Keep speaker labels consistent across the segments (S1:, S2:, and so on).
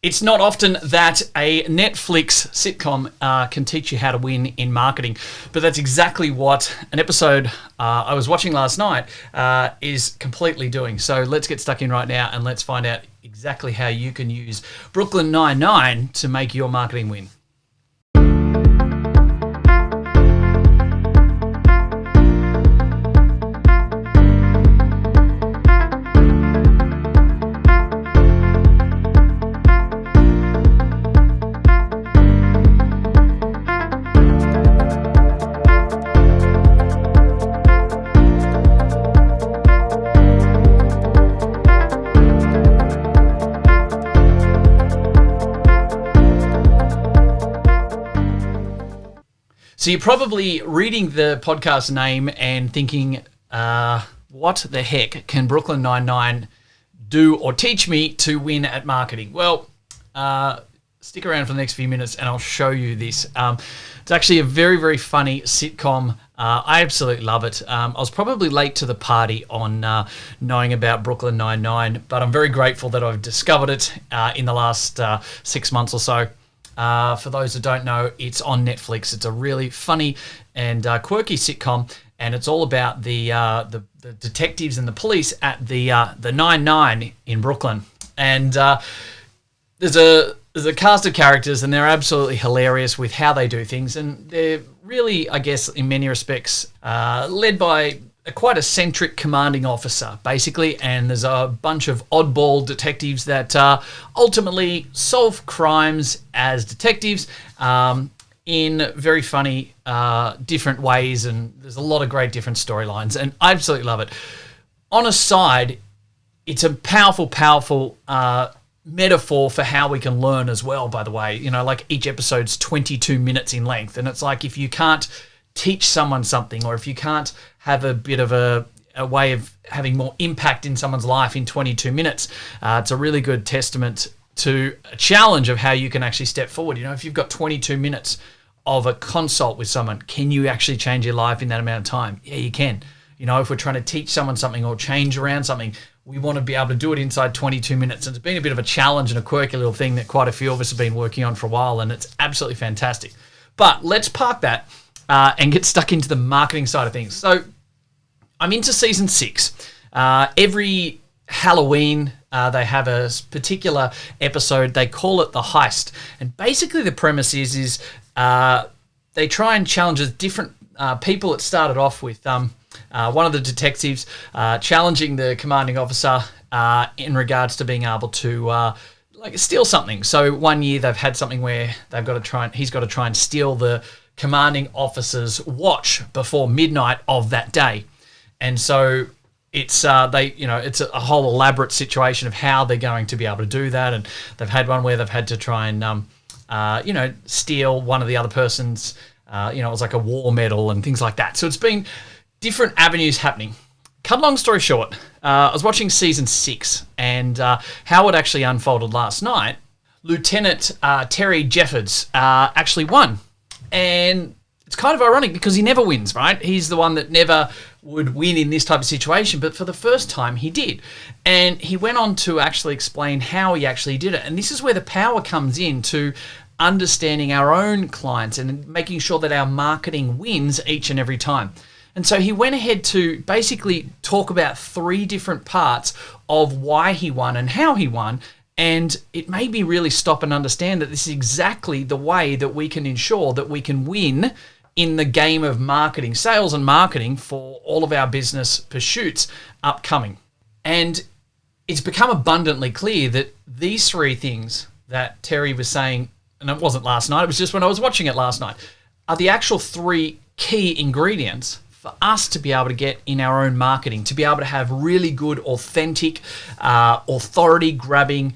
S1: It's not often that a Netflix sitcom can teach you how to win in marketing, but that's exactly what an episode I was watching last night is completely doing. So let's get stuck in right now and let's find out exactly how you can use Brooklyn Nine-Nine to make your marketing win. So you're probably reading the podcast name and thinking, what the heck can Brooklyn Nine-Nine do or teach me to win at marketing? Well, stick around for the next few minutes and I'll show you this. It's actually a very, very funny sitcom. I absolutely love it. I was probably late to the party on knowing about Brooklyn Nine-Nine, but I'm very grateful that I've discovered it in the last 6 months or so. For those that don't know, it's on Netflix. It's a really funny and quirky sitcom, and it's all about the detectives and the police at the 9-9 in Brooklyn. And there's a cast of characters, and they're absolutely hilarious with how they do things, and they're really, I guess, in many respects, led by a quite eccentric commanding officer, basically, and there's a bunch of oddball detectives that ultimately solve crimes as detectives in very funny, different ways, and there's a lot of great different storylines, and I absolutely love it. On a side, it's a powerful, powerful metaphor for how we can learn as well, by the way. You know, like each episode's 22 minutes in length, and it's like if you can't teach someone something, or if you can't have a bit of a way of having more impact in someone's life in 22 minutes, it's a really good testament to a challenge of how you can actually step forward. You know, if you've got 22 minutes of a consult with someone, can you actually change your life in that amount of time? Yeah, you can. You know, if we're trying to teach someone something or change around something, we want to be able to do it inside 22 minutes. And it's been a bit of a challenge and a quirky little thing that quite a few of us have been working on for a while, and it's absolutely fantastic. But let's park that and get stuck into the marketing side of things. So I'm into season 6. Every Halloween, they have a particular episode. They call it the Heist. And basically the premise is they try and challenge different people. It started off with one of the detectives challenging the commanding officer in regards to being able to steal something. So one year they've had something where he's got to try and steal the commanding officer's watch before midnight of that day. And so it's it's a whole elaborate situation of how they're going to be able to do that. And they've had one where they've had to try and steal one of the other person's it was like a war medal and things like that. So it's been different avenues happening. Cut long story short, I was watching season 6, and how it actually unfolded last night. Lieutenant Terry Jeffords actually won. And it's kind of ironic because he never wins, right? He's the one that never would win in this type of situation, but for the first time he did. And he went on to actually explain how he actually did it. And this is where the power comes in to understanding our own clients and making sure that our marketing wins each and every time. And so he went ahead to basically talk about 3 different parts of why he won and how he won. And it made me really stop and understand that this is exactly the way that we can ensure that we can win in the game of marketing, sales and marketing for all of our business pursuits upcoming. And it's become abundantly clear that these 3 things that Terry was saying, and it wasn't last night, it was just when I was watching it last night, are the actual 3 key ingredients for us to be able to get in our own marketing, to be able to have really good, authentic, authority-grabbing,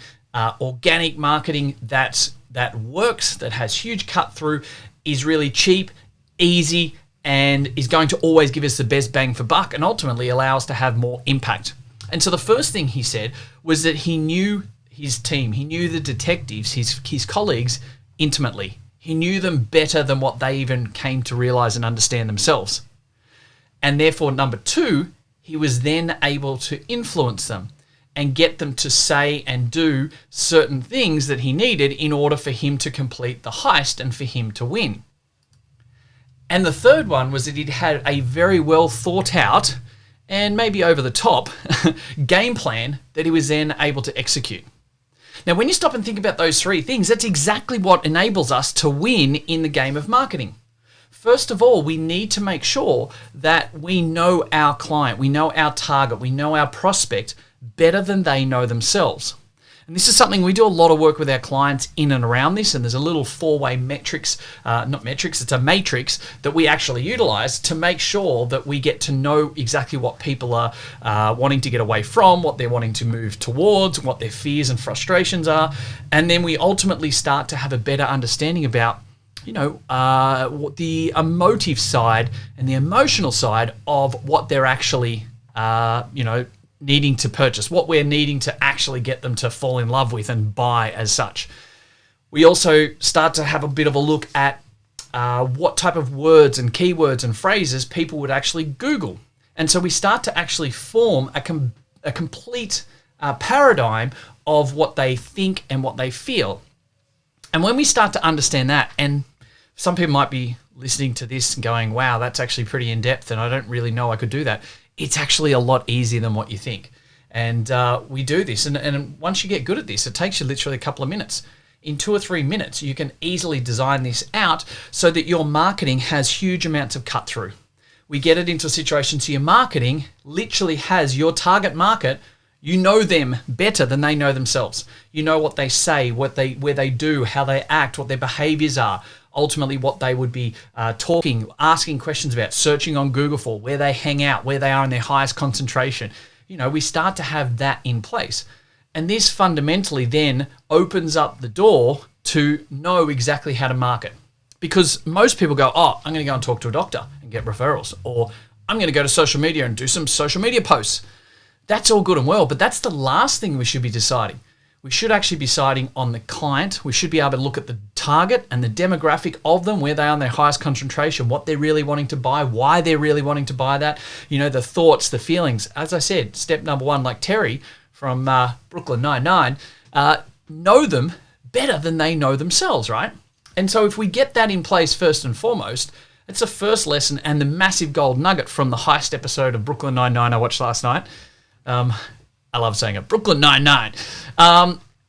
S1: organic marketing that works, that has huge cut-through, is really cheap, easy, and is going to always give us the best bang for buck and ultimately allow us to have more impact. And so the first thing he said was that he knew his team, he knew the detectives, his colleagues intimately. He knew them better than what they even came to realize and understand themselves. And therefore, number 2, he was then able to influence them and get them to say and do certain things that he needed in order for him to complete the heist and for him to win. And the third one was that he'd had a very well thought out and maybe over the top game plan that he was then able to execute. Now, when you stop and think about those three things, that's exactly what enables us to win in the game of marketing. First of all, we need to make sure that we know our client, we know our target, we know our prospect better than they know themselves. And this is something we do a lot of work with our clients in and around this, and there's a little four-way metrics, it's a matrix that we actually utilize to make sure that we get to know exactly what people are wanting to get away from, what they're wanting to move towards, what their fears and frustrations are, and then we ultimately start to have a better understanding about what the emotive side and the emotional side of what they're actually, needing to purchase, what we're needing to actually get them to fall in love with and buy as such. We also start to have a bit of a look at what type of words and keywords and phrases people would actually Google. And so we start to actually form a complete paradigm of what they think and what they feel. And when we start to understand that, and some people might be listening to this and going, wow, that's actually pretty in-depth and I don't really know I could do that. It's actually a lot easier than what you think. And we do this. And once you get good at this, it takes you literally a couple of minutes. In 2 or 3 minutes, you can easily design this out so that your marketing has huge amounts of cut through. We get it into a situation so your marketing literally has your target market. You know them better than they know themselves. You know what they say, where they do, how they act, what their behaviors are, ultimately what they would be asking questions about, searching on Google for, where they hang out, where they are in their highest concentration. We start to have that in place. And this fundamentally then opens up the door to know exactly how to market. Because most people go, oh, I'm going to go and talk to a doctor and get referrals, or I'm going to go to social media and do some social media posts. That's all good and well, but that's the last thing we should be deciding. We should actually be deciding on the client. We should be able to look at the target and the demographic of them, where they are in their highest concentration, what they're really wanting to buy, why they're really wanting to buy that, the thoughts, the feelings. As I said, step number one, like Terry from Brooklyn Nine-Nine, know them better than they know themselves, right? And so if we get that in place first and foremost, it's the first lesson and the massive gold nugget from the Heist episode of Brooklyn Nine-Nine I watched last night. I love saying it, Brooklyn Nine-Nine.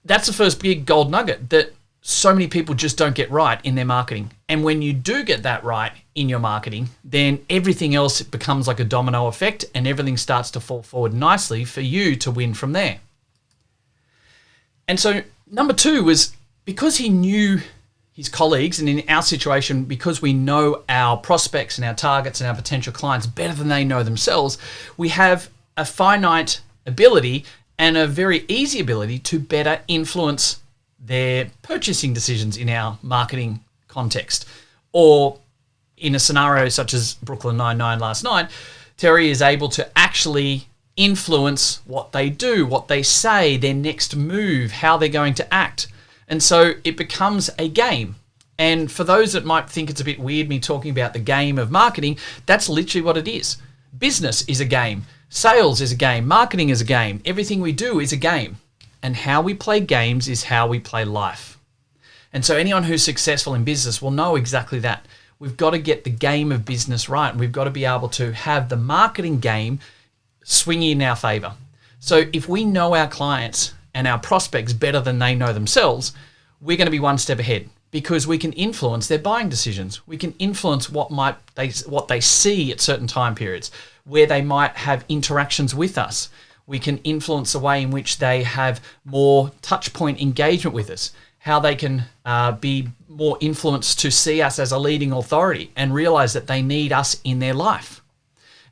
S1: That's the first big gold nugget that so many people just don't get right in their marketing. And when you do get that right in your marketing, then everything else becomes like a domino effect and everything starts to fall forward nicely for you to win from there. And so number two was, because he knew his colleagues, and in our situation, because we know our prospects and our targets and our potential clients better than they know themselves, we have a finite ability and a very easy ability to better influence their purchasing decisions in our marketing context. Or in a scenario such as Brooklyn Nine-Nine last night, Terry is able to actually influence what they do, what they say, their next move, how they're going to act. And so it becomes a game. And for those that might think it's a bit weird me talking about the game of marketing, that's literally what it is. Business is a game. Sales is a game. Marketing is a game. Everything we do is a game. And how we play games is how we play life. And so anyone who's successful in business will know exactly that. We've got to get the game of business right. And we've got to be able to have the marketing game swinging in our favor. So if we know our clients and our prospects better than they know themselves, we're going to be one step ahead, because we can influence their buying decisions. We can influence what they see at certain time periods, where they might have interactions with us. We can influence the way in which they have more touch point engagement with us, how they can be more influenced to see us as a leading authority and realize that they need us in their life.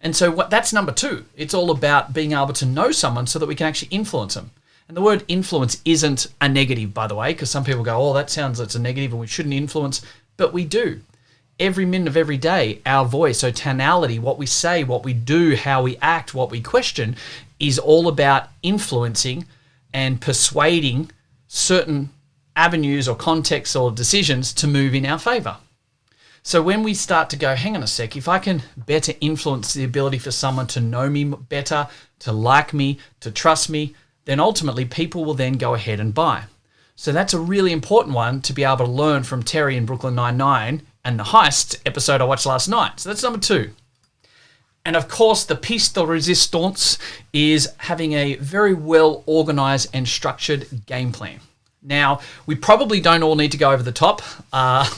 S1: And so that's number two. It's all about being able to know someone so that we can actually influence them. And the word influence isn't a negative, by the way, because some people go, oh, that sounds like it's a negative and we shouldn't influence. But we do. Every minute of every day, our voice, so tonality, what we say, what we do, how we act, what we question, is all about influencing and persuading certain avenues or contexts or decisions to move in our favor. So when we start to go, hang on a sec, if I can better influence the ability for someone to know me better, to like me, to trust me, then ultimately people will then go ahead and buy. So that's a really important one to be able to learn from Terry in Brooklyn Nine-Nine and the Heist episode I watched last night. So that's number 2. And of course, the piece de resistance is having a very well organized and structured game plan. Now, we probably don't all need to go over the top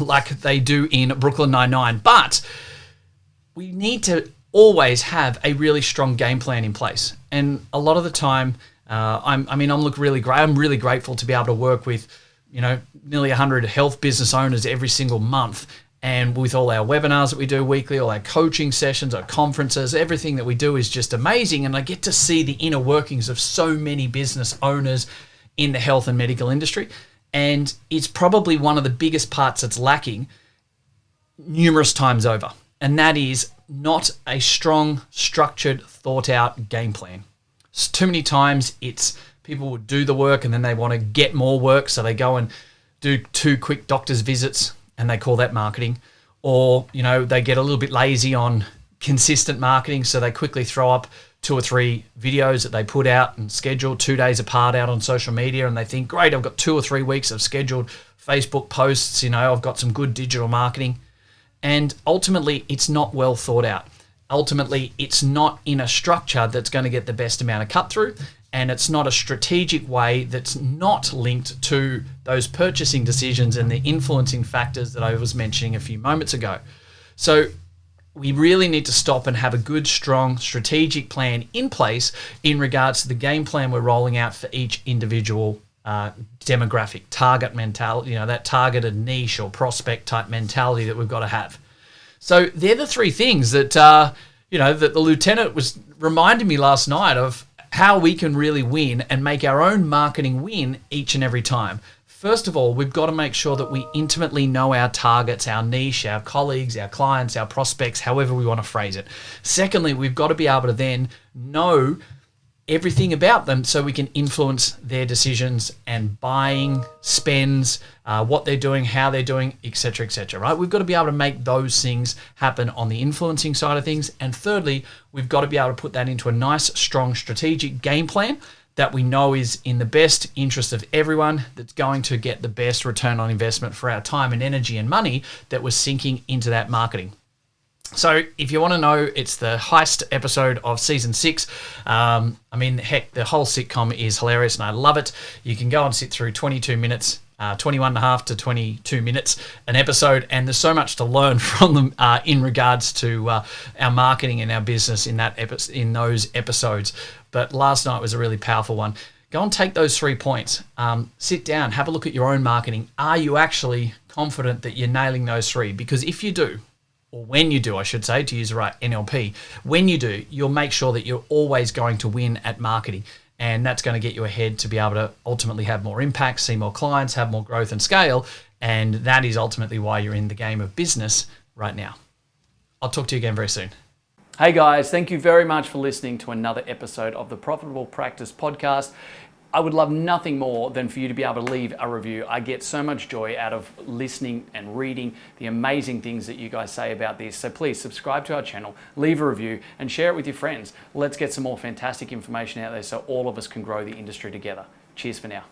S1: like they do in Brooklyn Nine-Nine, but we need to always have a really strong game plan in place. And a lot of the time, I'm really grateful to be able to work with, nearly 100 health business owners every single month. And with all our webinars that we do weekly, all our coaching sessions, our conferences, everything that we do is just amazing. And I get to see the inner workings of so many business owners in the health and medical industry. And it's probably one of the biggest parts that's lacking numerous times over. And that is not a strong, structured, thought out game plan. So too many times it's people would do the work and then they want to get more work. So they go and do 2 quick doctor's visits and they call that marketing. Or, they get a little bit lazy on consistent marketing. So they quickly throw up 2 or 3 videos that they put out and schedule 2 days apart out on social media. And they think, great, I've got 2 or 3 weeks of scheduled Facebook posts. I've got some good digital marketing. And ultimately, it's not well thought out. Ultimately, it's not in a structure that's going to get the best amount of cut through. And it's not a strategic way that's not linked to those purchasing decisions and the influencing factors that I was mentioning a few moments ago. So we really need to stop and have a good, strong strategic plan in place in regards to the game plan we're rolling out for each individual demographic, target mentality, that targeted niche or prospect type mentality that we've got to have. So they're the 3 things that, that the lieutenant was reminding me last night of how we can really win and make our own marketing win each and every time. First of all, we've got to make sure that we intimately know our targets, our niche, our colleagues, our clients, our prospects, however we want to phrase it. Secondly, we've got to be able to then know everything about them so we can influence their decisions and buying, spends, what they're doing, how they're doing, etc., right? We've got to be able to make those things happen on the influencing side of things. And thirdly, we've got to be able to put that into a nice, strong, strategic game plan that we know is in the best interest of everyone, that's going to get the best return on investment for our time and energy and money that we're sinking into that marketing. So if you want to know, it's the Heist episode of season 6. The whole sitcom is hilarious and I love it. You can go and sit through 22 minutes, 21 and a half to 22 minutes an episode, and there's so much to learn from them in regards to our marketing and our business in those episodes. But last night was a really powerful one. Go and take those 3 points. Sit down, have a look at your own marketing. Are you actually confident that you're nailing those 3? Because if you do, or when you do, I should say, to use the right NLP, when you do, you'll make sure that you're always going to win at marketing. And that's going to get you ahead to be able to ultimately have more impact, see more clients, have more growth and scale. And that is ultimately why you're in the game of business right now. I'll talk to you again very soon. Hey guys, thank you very much for listening to another episode of the Profitable Practice Podcast. I would love nothing more than for you to be able to leave a review. I get so much joy out of listening and reading the amazing things that you guys say about this. So please subscribe to our channel, leave a review, and share it with your friends. Let's get some more fantastic information out there so all of us can grow the industry together. Cheers for now.